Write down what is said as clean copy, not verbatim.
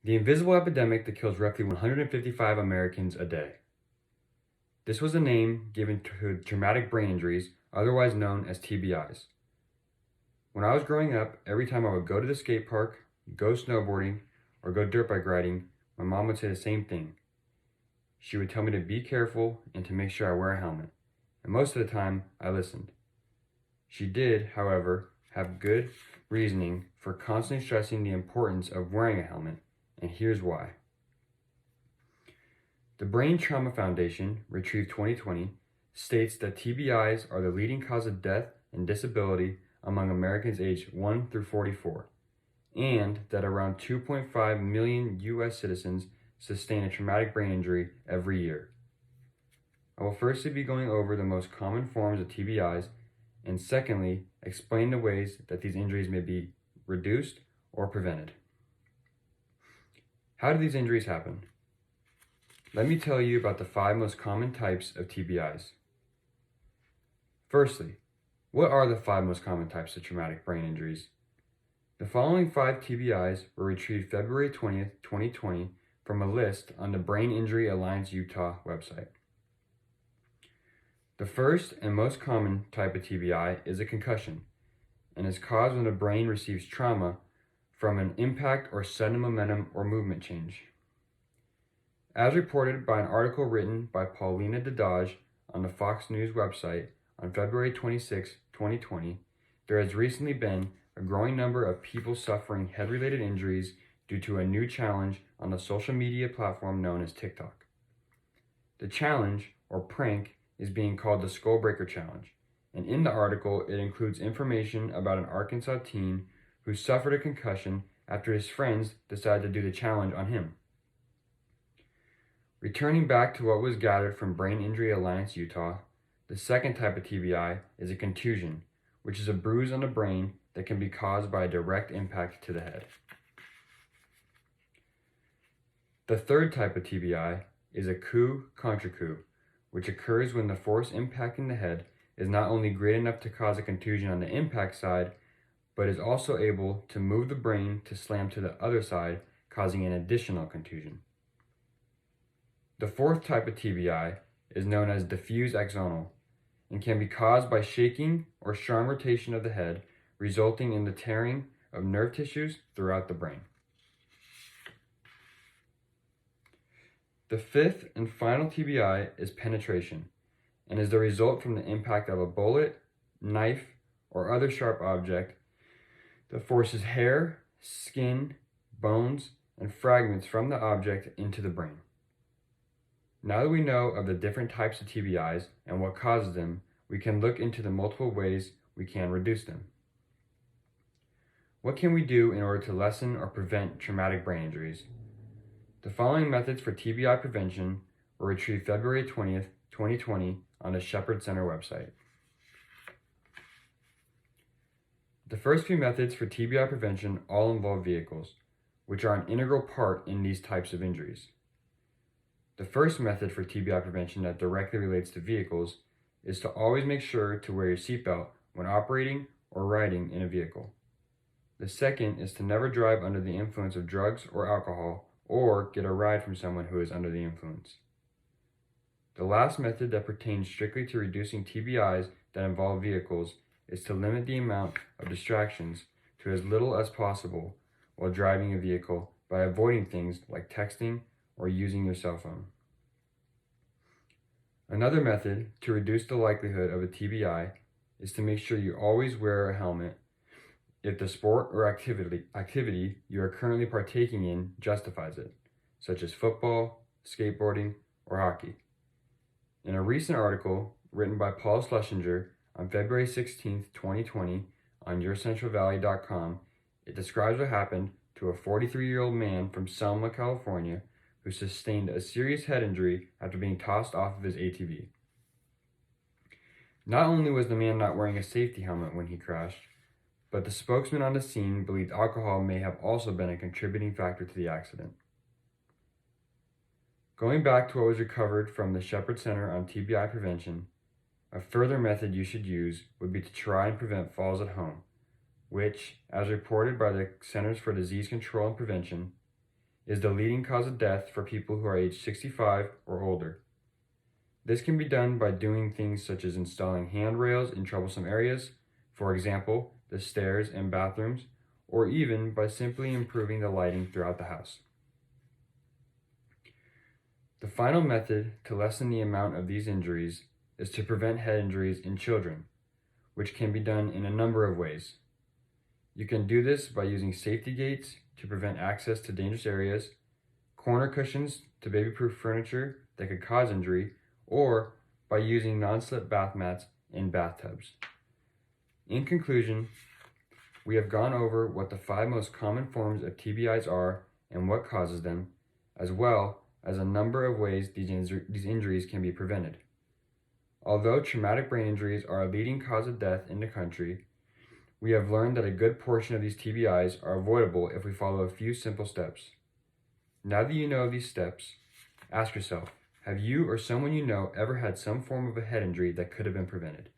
The invisible epidemic that kills roughly 155 Americans a day. This was a name given to traumatic brain injuries, otherwise known as TBIs. When I was growing up, every time I would go to the skate park, go snowboarding, or go dirt bike riding, my mom would say the same thing. She would tell me to be careful and to make sure I wear a helmet, and most of the time I listened. She did, however, have good reasoning for constantly stressing the importance of wearing a helmet, and here's why. The Brain Trauma Foundation, Retrieve 2020, states that TBIs are the leading cause of death and disability among Americans aged 1 through 44, and that around 2.5 million U.S. citizens sustain a traumatic brain injury every year. I will firstly be going over the most common forms of TBIs, and secondly, explain the ways that these injuries may be reduced or prevented. How do these injuries happen? Let me tell you about the 5 most common types of TBIs. Firstly, what are the 5 most common types of traumatic brain injuries? The following 5 TBIs were retrieved February 20th, 2020 from a list on the Brain Injury Alliance Utah website. The first and most common type of TBI is a concussion and is caused when the brain receives trauma from an impact or sudden momentum or movement change. As reported by an article written by Paulina Dadaj on the Fox News website on February 26, 2020, there has recently been a growing number of people suffering head-related injuries due to a new challenge on the social media platform known as TikTok. The challenge, or prank, is being called the Skull Breaker Challenge, and in the article it includes information about an Arkansas teen who suffered a concussion after his friends decided to do the challenge on him. Returning back to what was gathered from Brain Injury Alliance Utah, the second type of TBI is a contusion, which is a bruise on the brain that can be caused by a direct impact to the head. The third type of TBI is a coup contra coup, which occurs when the force impacting the head is not only great enough to cause a contusion on the impact side, but is also able to move the brain to slam to the other side, causing an additional contusion. The fourth type of TBI is known as diffuse axonal and can be caused by shaking or strong rotation of the head, resulting in the tearing of nerve tissues throughout the brain. The fifth and final TBI is penetration and is the result from the impact of a bullet, knife, or other sharp object that forces hair, skin, bones, and fragments from the object into the brain. Now that we know of the different types of TBIs and what causes them, we can look into the multiple ways we can reduce them. What can we do in order to lessen or prevent traumatic brain injuries? The following methods for TBI prevention were retrieved February 20th, 2020 on the Shepherd Center website. The first few methods for TBI prevention all involve vehicles, which are an integral part in these types of injuries. The first method for TBI prevention that directly relates to vehicles is to always make sure to wear your seatbelt when operating or riding in a vehicle. The second is to never drive under the influence of drugs or alcohol or get a ride from someone who is under the influence. The last method that pertains strictly to reducing TBIs that involve vehicles is to limit the amount of distractions to as little as possible while driving a vehicle by avoiding things like texting or using your cell phone. Another method to reduce the likelihood of a TBI is to make sure you always wear a helmet if the sport or activity you are currently partaking in justifies it, such as football, skateboarding, or hockey. In a recent article written by Paul Schlesinger on February 16, 2020 on YourCentralValley.com, it describes what happened to a 43-year-old man from Selma, California, who sustained a serious head injury after being tossed off of his ATV. Not only was the man not wearing a safety helmet when he crashed, but the spokesman on the scene believed alcohol may have also been a contributing factor to the accident. Going back to what was recovered from the Shepherd Center on TBI prevention, a further method you should use would be to try and prevent falls at home, which, as reported by the Centers for Disease Control and Prevention, is the leading cause of death for people who are age 65 or older. This can be done by doing things such as installing handrails in troublesome areas, for example, the stairs and bathrooms, or even by simply improving the lighting throughout the house. The final method to lessen the amount of these injuries is to prevent head injuries in children, which can be done in a number of ways. You can do this by using safety gates to prevent access to dangerous areas, corner cushions to baby-proof furniture that could cause injury, or by using non-slip bath mats in bathtubs. In conclusion, we have gone over what the 5 most common forms of TBIs are and what causes them, as well as a number of ways these injuries can be prevented. Although traumatic brain injuries are a leading cause of death in the country, we have learned that a good portion of these TBIs are avoidable if we follow a few simple steps. Now that you know these steps, ask yourself, have you or someone you know ever had some form of a head injury that could have been prevented?